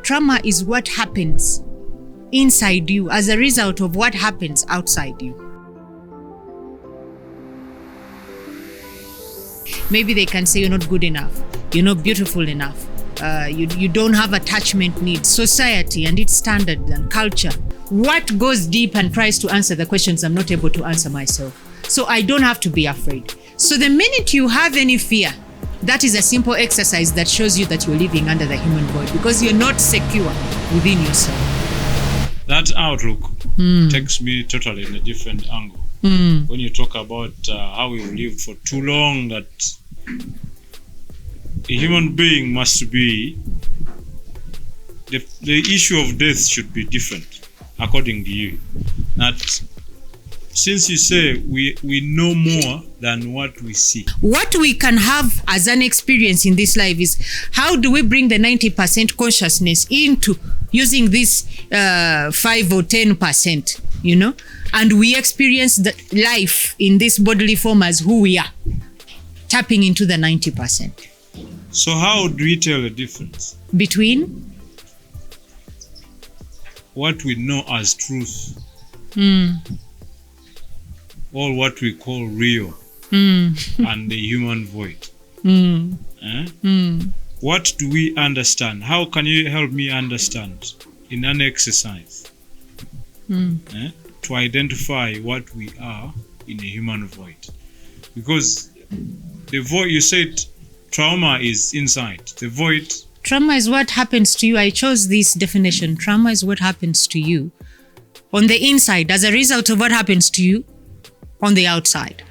trauma is what happens inside you as a result of what happens outside you. Maybe they can say you're not good enough, you're not beautiful enough, you don't have attachment needs, society and its standards and culture. What goes deep and tries to answer the questions I'm not able to answer myself. So I don't have to be afraid. So the minute you have any fear, that is a simple exercise that shows you that you're living under the human void because you're not secure within yourself. That outlook takes me totally in a different angle. When you talk about how we've lived for too long, that a human being must be, the issue of death should be different, according to you. That since you say we know more than what we see. What we can have as an experience in this life is how do we bring the 90% consciousness into using this 5 or 10%, you know? And we experience the life in this bodily form as who we are, tapping into the 90%. So how do we tell the difference between what we know as truth or what we call real and the human void? What do we understand? How can you help me understand in an exercise to identify what we are in a human void? Because the void, you said trauma is inside. The void. Trauma is what happens to you. I chose this definition. Trauma is what happens to you on the inside as a result of what happens to you on the outside.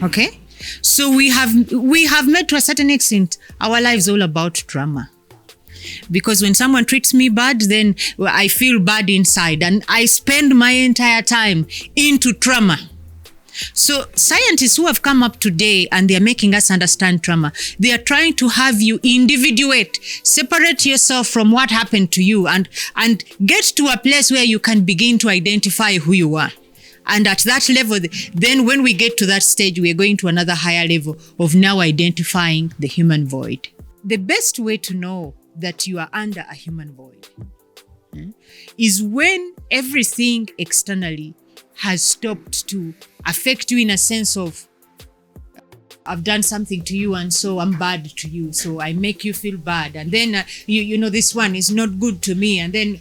Okay? So we have made to a certain extent our lives all about trauma. Because when someone treats me bad, then I feel bad inside and I spend my entire time into trauma. So scientists who have come up today and they are making us understand trauma, they are trying to have you individuate, separate yourself from what happened to you and get to a place where you can begin to identify who you are. And at that level, then when we get to that stage, we are going to another higher level of now identifying the human void. The best way to know that you are under a human void is when everything externally has stopped to affect you in a sense of, I've done something to you and so I'm bad to you, so I make you feel bad, and then you know, this one is not good to me, and then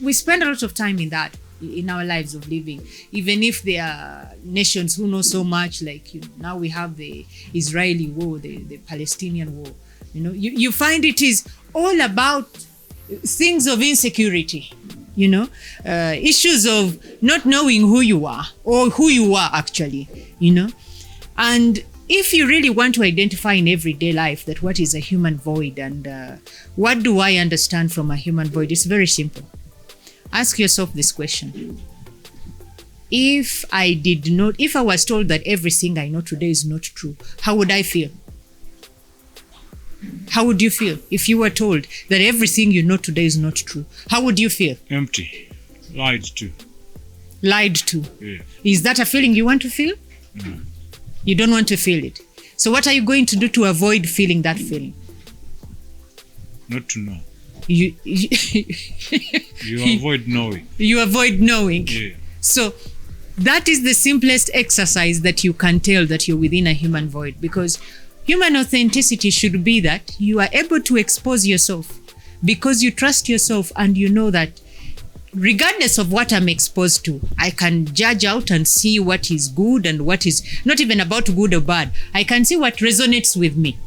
we spend a lot of time in that in our lives of living, even if there are nations who know so much, like now we have the Israeli war, the Palestinian war. You find it is all about things of insecurity, issues of not knowing who you are or who you are actually, And if you really want to identify in everyday life that what is a human void and what do I understand from a human void, it's very simple. Ask yourself this question. If I was told that everything I know today is not true, how would I feel? How would you feel if you were told that everything you know today is not true? How would you feel? Empty. Lied to. Lied to? Yeah. Is that a feeling you want to feel? No. You don't want to feel it. So what are you going to do to avoid feeling that feeling? Not to know. You avoid knowing. You avoid knowing. Yeah. So that is the simplest exercise that you can tell that you're within a human void, because human authenticity should be that you are able to expose yourself because you trust yourself and you know that regardless of what I'm exposed to, I can judge out and see what is good and what is not even about good or bad. I can see what resonates with me.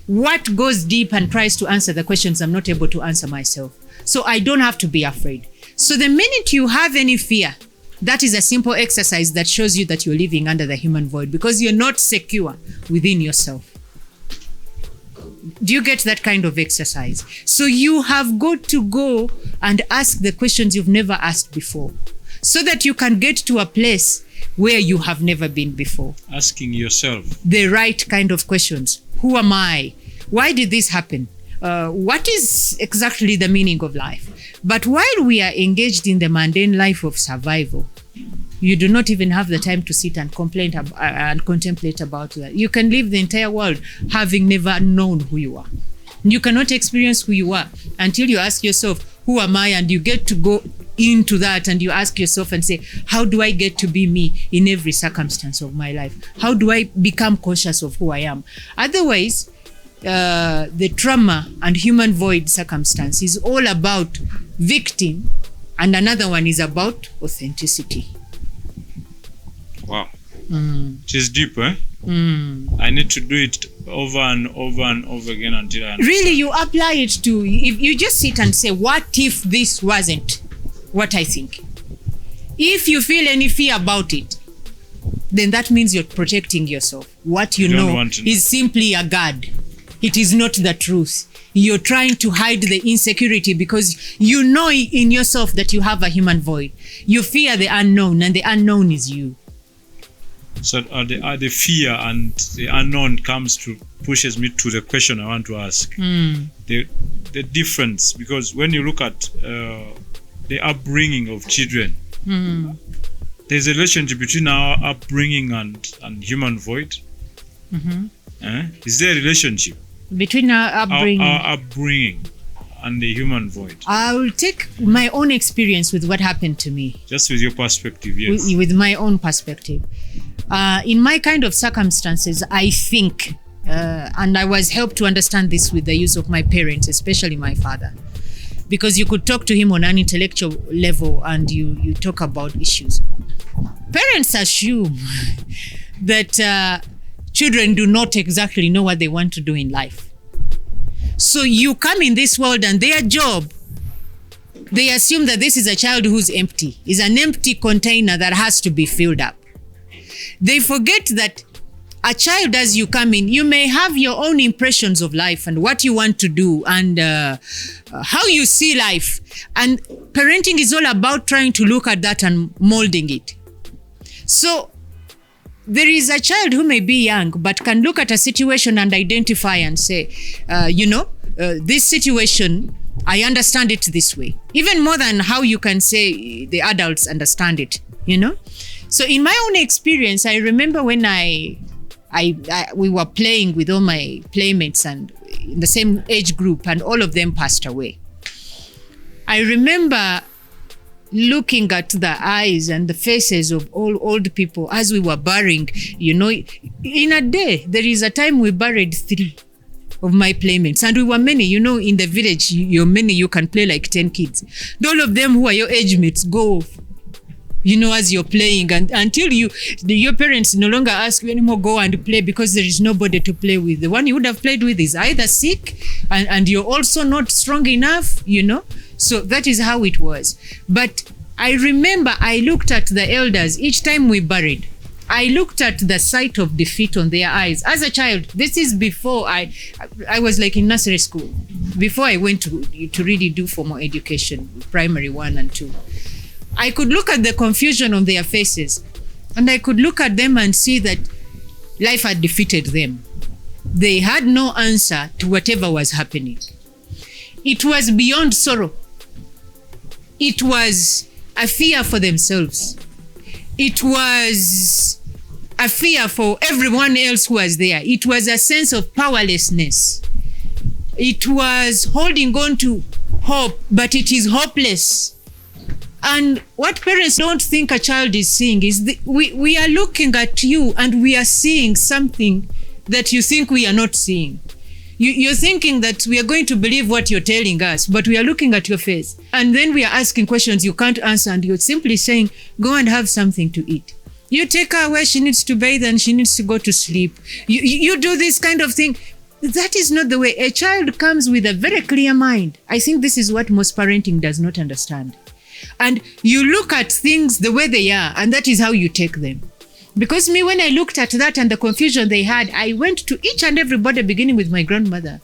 What goes deep and tries to answer the questions I'm not able to answer myself. So I don't have to be afraid. So the minute you have any fear, that is a simple exercise that shows you that you're living under the human void because you're not secure within yourself. Do you get that kind of exercise? So you have got to go and ask the questions you've never asked before so that you can get to a place where you have never been before. Asking yourself the right kind of questions. Who am I? Why did this happen? What is exactly the meaning of life? But while we are engaged in the mundane life of survival, you do not even have the time to sit and contemplate about that. You can live the entire world having never known who you are. You cannot experience who you are until you ask yourself, who am I? And you get to go into that and you ask yourself and say, how do I get to be me in every circumstance of my life? How do I become conscious of who I am? Otherwise, the trauma and human void circumstance is all about victim, and another one is about authenticity. Wow. It is deep, eh? I need to do it over and over and over again until I understand. Really, you apply it to, if you just sit and say, what if this wasn't what I think? If you feel any fear about it, then that means you're protecting yourself. What you know is simply a guard. It is not the truth. You're trying to hide the insecurity because you know in yourself that you have a human void. You fear the unknown, and the unknown is you. So the fear and the unknown pushes me to the question I want to ask. The difference, because when you look at the upbringing of children, there's a relationship between our upbringing and human void. Is there a relationship between our upbringing and the human void? I will take my own experience with what happened to me. Just with your perspective, yes. With my own perspective. In my kind of circumstances, I think, and I was helped to understand this with the use of my parents, especially my father, because you could talk to him on an intellectual level and you talk about issues. Parents assume that children do not exactly know what they want to do in life. So you come in this world and their job, they assume that this is a child who's empty, is an empty container that has to be filled up. They forget that a child, as you come in, you may have your own impressions of life and what you want to do and how you see life. And parenting is all about trying to look at that and molding it. So there is a child who may be young but can look at a situation and identify and say, this situation, I understand it this way. Even more than how you can say the adults understand it, So in my own experience, I remember when we were playing with all my playmates and in the same age group, and all of them passed away. I remember looking at the eyes and the faces of all old people as we were burying, in a day, there is a time we buried 3 of my playmates, and we were many, in the village, you're many, you can play like 10 kids. All of them who are your age mates go off, as you're playing, and until your parents no longer ask you anymore, go and play, because there is nobody to play with. The one you would have played with is either sick and you're also not strong enough, So that is how it was. But I remember I looked at the elders each time we buried. I looked at the sight of defeat on their eyes. As a child, this is before I was like in nursery school, before I went to really do formal education, primary 1 and 2. I could look at the confusion on their faces, and I could look at them and see that life had defeated them. They had no answer to whatever was happening. It was beyond sorrow. It was a fear for themselves. It was a fear for everyone else who was there. It was a sense of powerlessness. It was holding on to hope, but it is hopeless. And what parents don't think a child is seeing is we are looking at you and we are seeing something that you think we are not seeing. You're thinking that we are going to believe what you're telling us, but we are looking at your face. And then we are asking questions you can't answer, and you're simply saying, go and have something to eat. You take her where she needs to bathe and she needs to go to sleep. You do this kind of thing. That is not the way. A child comes with a very clear mind. I think this is what most parenting does not understand. And you look at things the way they are, and that is how you take them. Because me, when I looked at that and the confusion they had, I went to each and everybody, beginning with my grandmother.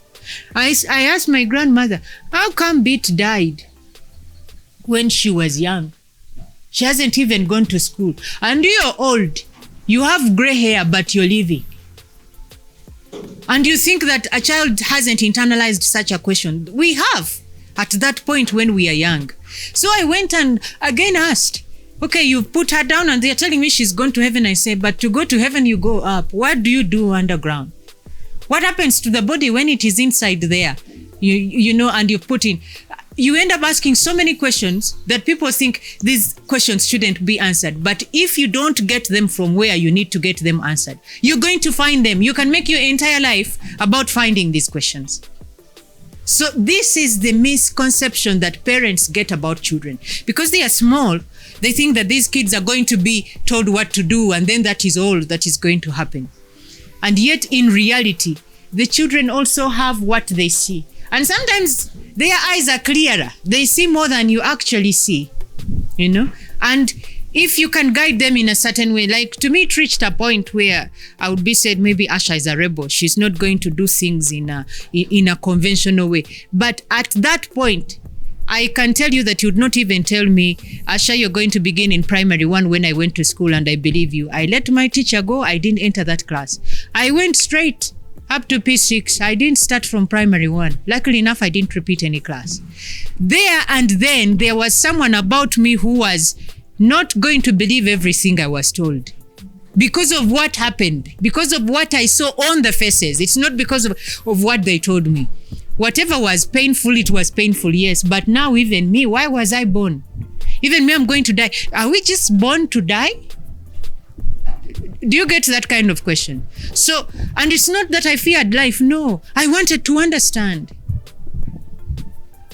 I asked my grandmother, how come Beat died when she was young? She hasn't even gone to school. And you're old. You have gray hair, but you're living. And you think that a child hasn't internalized such a question. We have at that point when we are young. So I went and again asked, okay, you put her down and they're telling me she's gone to heaven. I say, but to go to heaven, you go up. What do you do underground? What happens to the body when it is inside there? and you put in, you end up asking so many questions that people think these questions shouldn't be answered. But if you don't get them from where you need to get them answered, you're going to find them. You can make your entire life about finding these questions. So this is the misconception that parents get about children. Because they are small, they think that these kids are going to be told what to do, and then that is all that is going to happen. And yet in reality, the children also have what they see. And sometimes their eyes are clearer. They see more than you actually see, And if you can guide them in a certain way, like to me, it reached a point where I would be said, maybe Asha is a rebel. She's not going to do things in a conventional way. But at that point, I can tell you that you would not even tell me, Asha, you're going to begin in primary 1 when I went to school, and I believe you. I let my teacher go. I didn't enter that class. I went straight up to P6. I didn't start from primary 1. Luckily enough, I didn't repeat any class. There and then, there was someone about me who was not going to believe everything I was told. Because of what happened, because of what I saw on the faces. It's not because of what they told me. Whatever was painful, it was painful, yes. But now even me, why was I born? Even me, I'm going to die. Are we just born to die? Do you get that kind of question? So, and it's not that I feared life. No, I wanted to understand.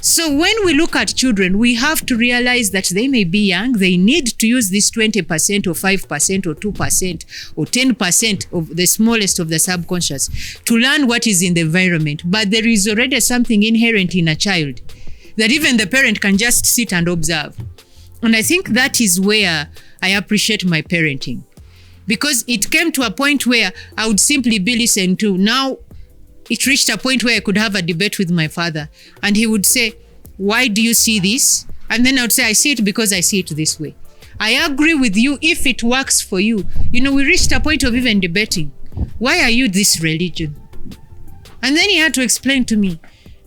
So when we look at children, we have to realize that they may be young. They need to use this 20% or 5% or 2% or 10% of the smallest of the subconscious to learn what is in the environment. But there is already something inherent in a child that even the parent can just sit and observe. And I think that is where I appreciate my parenting. Because it came to a point where I would simply be listened to. Now, it reached a point where I could have a debate with my father, and he would say, why do you see this? And then I would say, I see it because I see it this way. I agree with you if it works for you. We reached a point of even debating. Why are you this religion? And then he had to explain to me,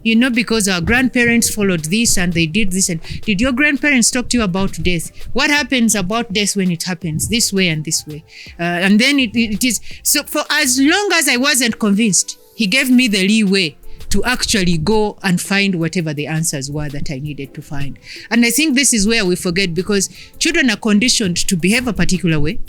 because our grandparents followed this and they did this. And did your grandparents talk to you about death? What happens about death when it happens this way and this way? And then it is. So for as long as I wasn't convinced, he gave me the leeway to actually go and find whatever the answers were that I needed to find. And I think this is where we forget, because children are conditioned to behave a particular way.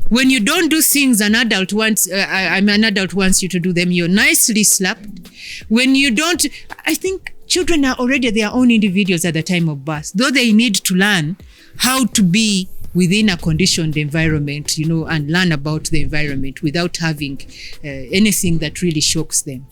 When you don't do things an adult wants you to do them, you're nicely slapped. When you don't, I think children are already their own individuals at the time of birth, though they need to learn how to be within a conditioned environment, and learn about the environment without having anything that really shocks them.